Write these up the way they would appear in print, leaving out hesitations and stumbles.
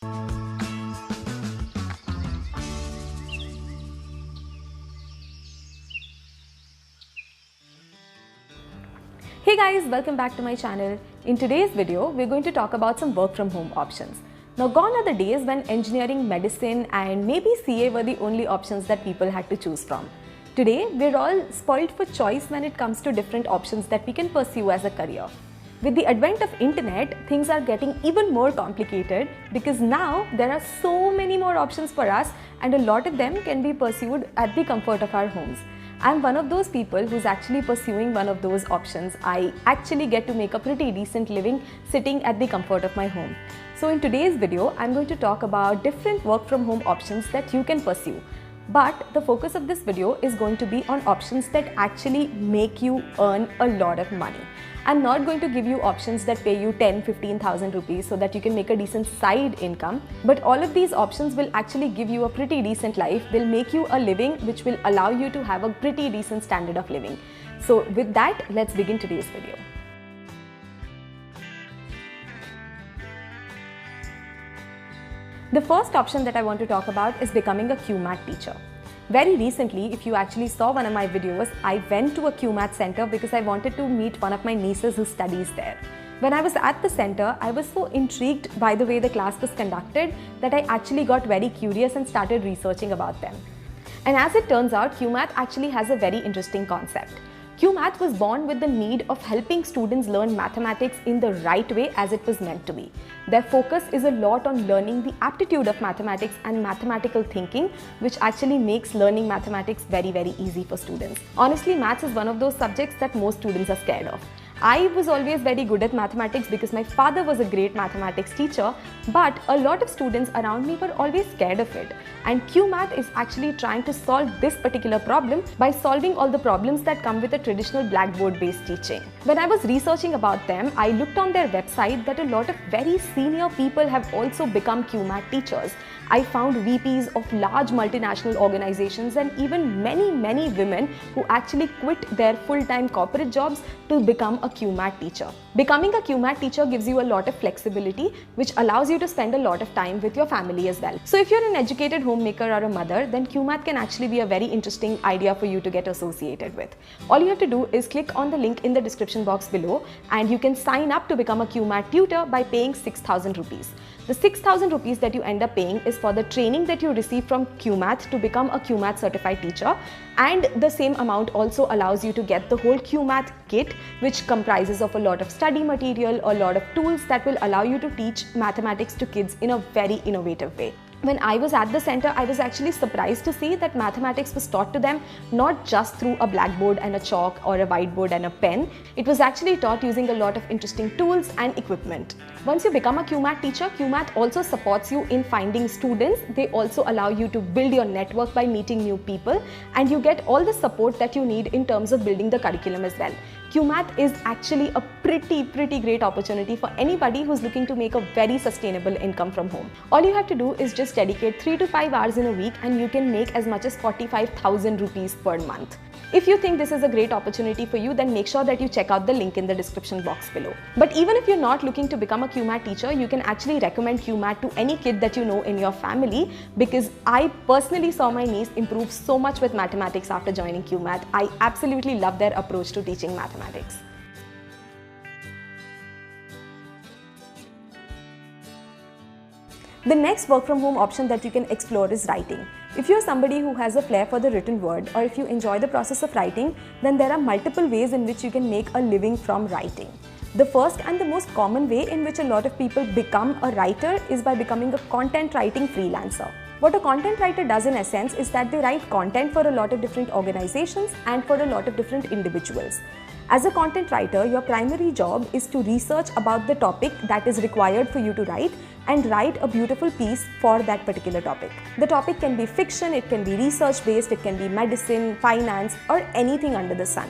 Hey guys, welcome back to my channel. In today's video, we're going to talk about some work from home options. Now, gone are the days when engineering, medicine and maybe CA were the only options that people had to choose from. Today, we're all spoiled for choice when it comes to different options that we can pursue as a career. With the advent of internet, things are getting even more complicated because now there are so many more options for us and a lot of them can be pursued at the comfort of our homes. I'm one of those people who's actually pursuing one of those options. I actually get to make a pretty decent living sitting at the comfort of my home. So in today's video, I'm going to talk about different work from home options that you can pursue. But the focus of this video is going to be on options that actually make you earn a lot of money. I'm not going to give you options that pay you 10-15,000 rupees so that you can make a decent side income, but all of these options will actually give you a pretty decent life. They'll make you a living which will allow you to have a pretty decent standard of living. So with that, let's begin today's video. The first option that I want to talk about is becoming a QMAT teacher. Very recently, if you actually saw one of my videos, I went to a QMAT center because I wanted to meet one of my nieces who studies there. When I was at the center, I was so intrigued by the way the class was conducted that I actually got very curious and started researching about them. And as it turns out, QMAT actually has a very interesting concept. QMath was born with the need of helping students learn mathematics in the right way as it was meant to be. Their focus is a lot on learning the aptitude of mathematics and mathematical thinking, which actually makes learning mathematics very, very easy for students. Honestly, maths is one of those subjects that most students are scared of. I was always very good at mathematics because my father was a great mathematics teacher, but a lot of students around me were always scared of it. And QMath is actually trying to solve this particular problem by solving all the problems that come with a traditional blackboard-based teaching. When I was researching about them, I looked on their website that a lot of very senior people have also become QMath teachers. I found VPs of large multinational organizations and even many women who actually quit their full-time corporate jobs to become a QMath teacher. Becoming a QMath teacher gives you a lot of flexibility, which allows you to spend a lot of time with your family as well. So if you're an educated homemaker or a mother, then QMath can actually be a very interesting idea for you to get associated with. All you have to do is click on the link in the description box below and you can sign up to become a QMath tutor by paying 6,000 rupees. The 6,000 rupees that you end up paying is for the training that you receive from QMath to become a QMath certified teacher, and the same amount also allows you to get the whole QMath kit, which comprises of a lot of study material, a lot of tools that will allow you to teach mathematics to kids in a very innovative way. When I was at the center, I was actually surprised to see that mathematics was taught to them not just through a blackboard and a chalk or a whiteboard and a pen. It was actually taught using a lot of interesting tools and equipment. Once you become a QMath teacher, QMath also supports you in finding students. They also allow you to build your network by meeting new people, and you get all the support that you need in terms of building the curriculum as well. QMath is actually a pretty great opportunity for anybody who's looking to make a very sustainable income from home. All you have to do is just dedicate 3 to 5 hours in a week and you can make as much as 45,000 rupees per month. If you think this is a great opportunity for you, then make sure that you check out the link in the description box below. But even if you're not looking to become a QMath teacher, you can actually recommend QMath to any kid that you know in your family, because I personally saw my niece improve so much with mathematics after joining QMath. I absolutely love their approach to teaching mathematics. The next work from home option that you can explore is writing. If you're somebody who has a flair for the written word, or if you enjoy the process of writing, then there are multiple ways in which you can make a living from writing. The first and the most common way in which a lot of people become a writer is by becoming a content writing freelancer. What a content writer does in essence is that they write content for a lot of different organizations and for a lot of different individuals. As a content writer, your primary job is to research about the topic that is required for you to write and write a beautiful piece for that particular topic. The topic can be fiction, it can be research based, it can be medicine, finance, or anything under the sun.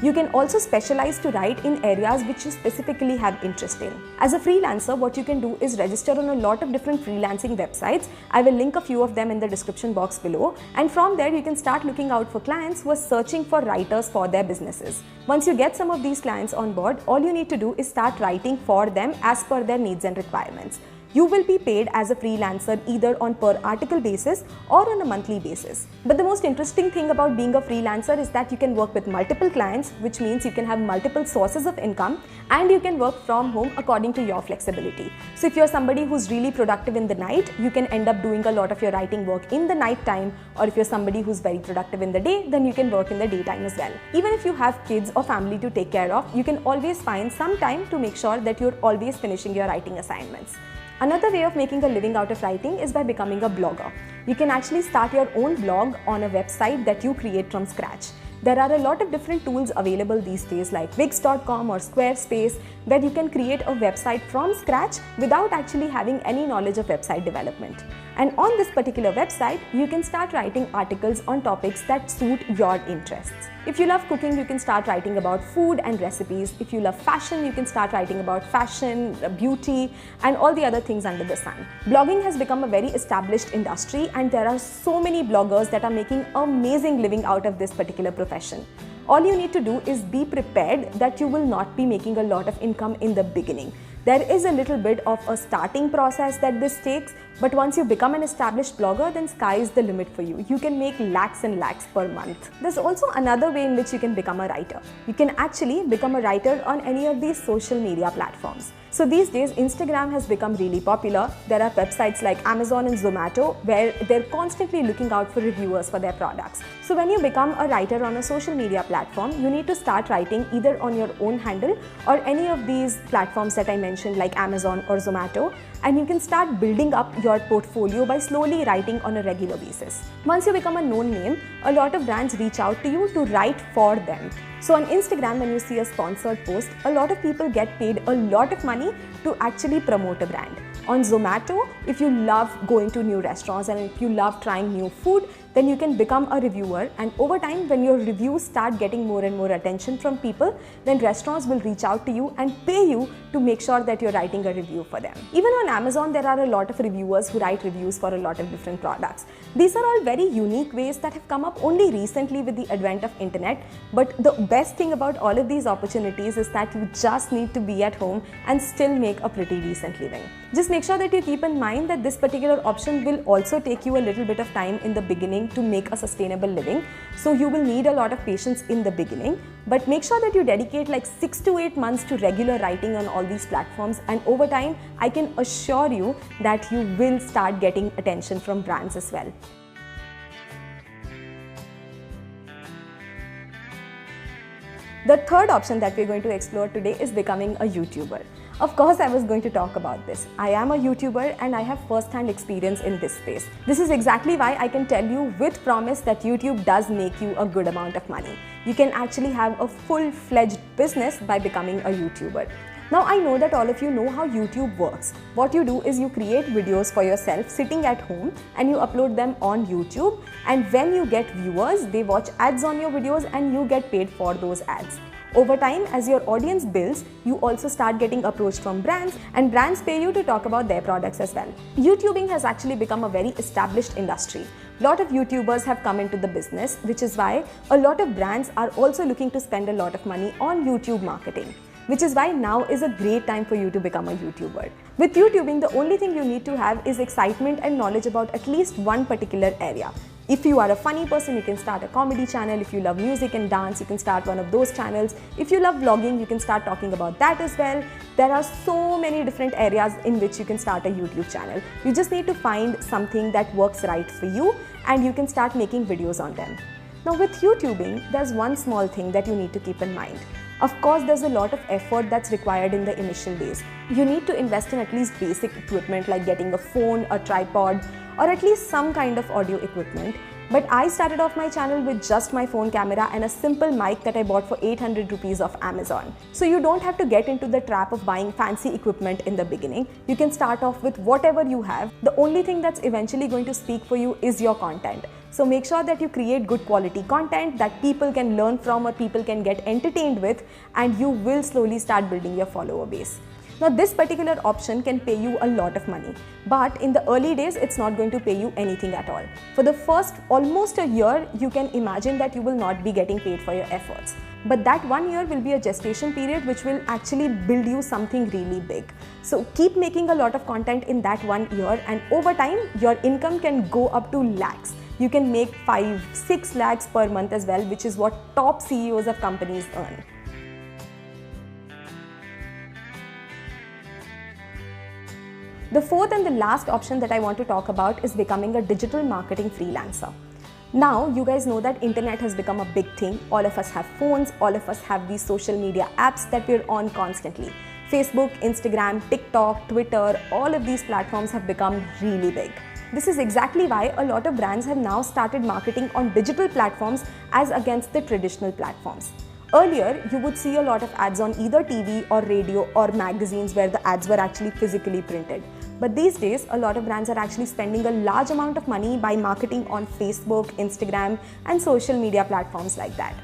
You can also specialize to write in areas which you specifically have interest in. As a freelancer, what you can do is register on a lot of different freelancing websites. I will link a few of them in the description box below. And from there, you can start looking out for clients who are searching for writers for their businesses. Once you get some of these clients on board, all you need to do is start writing for them as per their needs and requirements. You will be paid as a freelancer either on per article basis or on a monthly basis. But the most interesting thing about being a freelancer is that you can work with multiple clients, which means you can have multiple sources of income, and you can work from home according to your flexibility. So if you're somebody who's really productive in the night, you can end up doing a lot of your writing work in the night time, or if you're somebody who's very productive in the day, then you can work in the daytime as well. Even if you have kids or family to take care of, you can always find some time to make sure that you're always finishing your writing assignments. Another way of making a living out of writing is by becoming a blogger. You can actually start your own blog on a website that you create from scratch. There are a lot of different tools available these days like Wix.com or Squarespace, where you can create a website from scratch without actually having any knowledge of website development. And on this particular website, you can start writing articles on topics that suit your interests. If you love cooking, you can start writing about food and recipes. If you love fashion, you can start writing about fashion, beauty, and all the other things under the sun. Blogging has become a very established industry, and there are so many bloggers that are making amazing living out of this particular profession. All you need to do is be prepared that you will not be making a lot of income in the beginning. There is a little bit of a starting process that this takes, but once you become an established blogger, then sky is the limit for you. You can make lakhs and lakhs per month. There's also another way in which you can become a writer. You can actually become a writer on any of these social media platforms. So these days, Instagram has become really popular. There are websites like Amazon and Zomato where they're constantly looking out for reviewers for their products. So when you become a writer on a social media platform, you need to start writing either on your own handle or any of these platforms that I mentioned like Amazon or Zomato, and you can start building up your portfolio by slowly writing on a regular basis. Once you become a known name, a lot of brands reach out to you to write for them. So on Instagram, when you see a sponsored post, a lot of people get paid a lot of money to actually promote a brand. On Zomato, if you love going to new restaurants and if you love trying new food, then you can become a reviewer, and over time when your reviews start getting more and more attention from people, then restaurants will reach out to you and pay you to make sure that you're writing a review for them. Even on Amazon, there are a lot of reviewers who write reviews for a lot of different products. These are all very unique ways that have come up only recently with the advent of internet, but the best thing about all of these opportunities is that you just need to be at home and still make a pretty decent living. Just make sure that you keep in mind that this particular option will also take you a little bit of time in the beginning to make a sustainable living. So you will need a lot of patience in the beginning, but make sure that you dedicate like 6 to 8 months to regular writing on all these platforms, and over time I can assure you that you will start getting attention from brands as well. The third option that we're going to explore today is becoming a YouTuber. Of course, I was going to talk about this. I am a YouTuber and I have first-hand experience in this space. This is exactly why I can tell you with promise that YouTube does make you a good amount of money. You can actually have a full-fledged business by becoming a YouTuber. Now, I know that all of you know how YouTube works. What you do is you create videos for yourself sitting at home and you upload them on YouTube, and when you get viewers, they watch ads on your videos and you get paid for those ads. Over time, as your audience builds, you also start getting approached from brands, and brands pay you to talk about their products as well. YouTubing has actually become a very established industry. A lot of YouTubers have come into the business, which is why a lot of brands are also looking to spend a lot of money on YouTube marketing. Which is why now is a great time for you to become a YouTuber. With YouTubing, the only thing you need to have is excitement and knowledge about at least one particular area. If you are a funny person, you can start a comedy channel. If you love music and dance, you can start one of those channels. If you love vlogging, you can start talking about that as well. There are so many different areas in which you can start a YouTube channel. You just need to find something that works right for you and you can start making videos on them. Now with YouTubing, there's one small thing that you need to keep in mind. Of course, there's a lot of effort that's required in the initial days. You need to invest in at least basic equipment like getting a phone, a tripod, or at least some kind of audio equipment. But I started off my channel with just my phone camera and a simple mic that I bought for 800 rupees off Amazon. So you don't have to get into the trap of buying fancy equipment in the beginning. You can start off with whatever you have. The only thing that's eventually going to speak for you is your content. So make sure that you create good quality content that people can learn from or people can get entertained with, and you will slowly start building your follower base. Now this particular option can pay you a lot of money, but in the early days it's not going to pay you anything at all. For the first almost a year, you can imagine that you will not be getting paid for your efforts. But that 1 year will be a gestation period which will actually build you something really big. So keep making a lot of content in that 1 year, and over time your income can go up to lakhs. You can make 5-6 lakhs per month as well, which is what top CEOs of companies earn. The fourth and the last option that I want to talk about is becoming a digital marketing freelancer. Now, you guys know that internet has become a big thing. All of us have phones, all of us have these social media apps that we're on constantly. Facebook, Instagram, TikTok, Twitter, all of these platforms have become really big. This is exactly why a lot of brands have now started marketing on digital platforms as against the traditional platforms. Earlier, you would see a lot of ads on either TV or radio or magazines where the ads were actually physically printed. But these days, a lot of brands are actually spending a large amount of money by marketing on Facebook, Instagram, and social media platforms like that.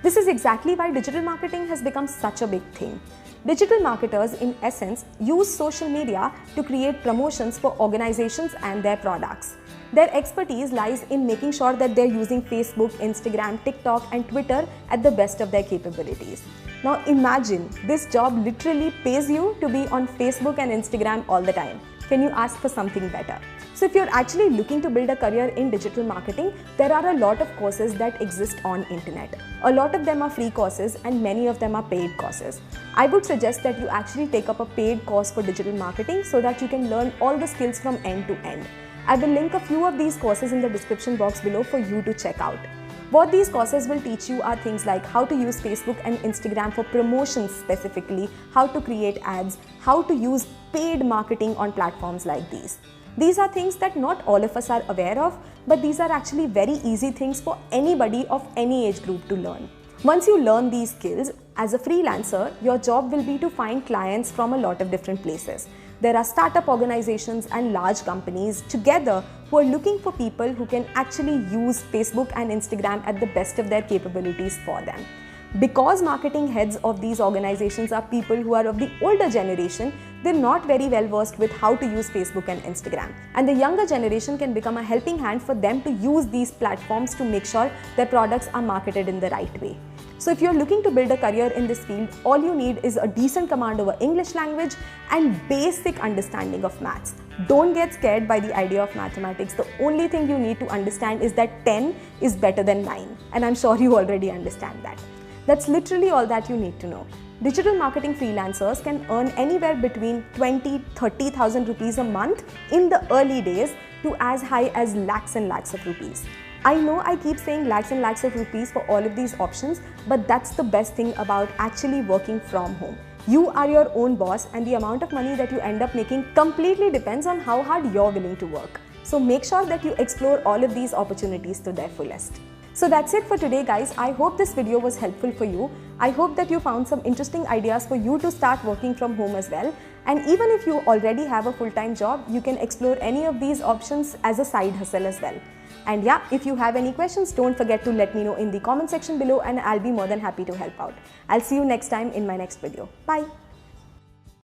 This is exactly why digital marketing has become such a big thing. Digital marketers, in essence, use social media to create promotions for organizations and their products. Their expertise lies in making sure that they're using Facebook, Instagram, TikTok, and Twitter at the best of their capabilities. Now imagine, this job literally pays you to be on Facebook and Instagram all the time. Can you ask for something better? So if you're actually looking to build a career in digital marketing, there are a lot of courses that exist on internet. A lot of them are free courses and many of them are paid courses. I would suggest that you actually take up a paid course for digital marketing so that you can learn all the skills from end to end. I will link a few of these courses in the description box below for you to check out. What these courses will teach you are things like how to use Facebook and Instagram for promotions specifically, how to create ads, how to use paid marketing on platforms like these. These are things that not all of us are aware of, but these are actually very easy things for anybody of any age group to learn. Once you learn these skills, as a freelancer, your job will be to find clients from a lot of different places. There are startup organizations and large companies together who are looking for people who can actually use Facebook and Instagram at the best of their capabilities for them. Because marketing heads of these organizations are people who are of the older generation, they're not very well versed with how to use Facebook and Instagram. And the younger generation can become a helping hand for them to use these platforms to make sure their products are marketed in the right way. So if you're looking to build a career in this field, all you need is a decent command over English language and basic understanding of maths. Don't get scared by the idea of mathematics. The only thing you need to understand is that 10 is better than 9. And I'm sure you already understand that. That's literally all that you need to know. Digital marketing freelancers can earn anywhere between 20,000-30,000 rupees a month in the early days to as high as lakhs and lakhs of rupees. I know I keep saying lakhs and lakhs of rupees for all of these options, but that's the best thing about actually working from home. You are your own boss, and the amount of money that you end up making completely depends on how hard you're willing to work. So make sure that you explore all of these opportunities to their fullest. So that's it for today, guys. I hope this video was helpful for you. I hope that you found some interesting ideas for you to start working from home as well. And even if you already have a full-time job, you can explore any of these options as a side hustle as well. And yeah, if you have any questions, don't forget to let me know in the comment section below and I'll be more than happy to help out. I'll see you next time in my next video. Bye.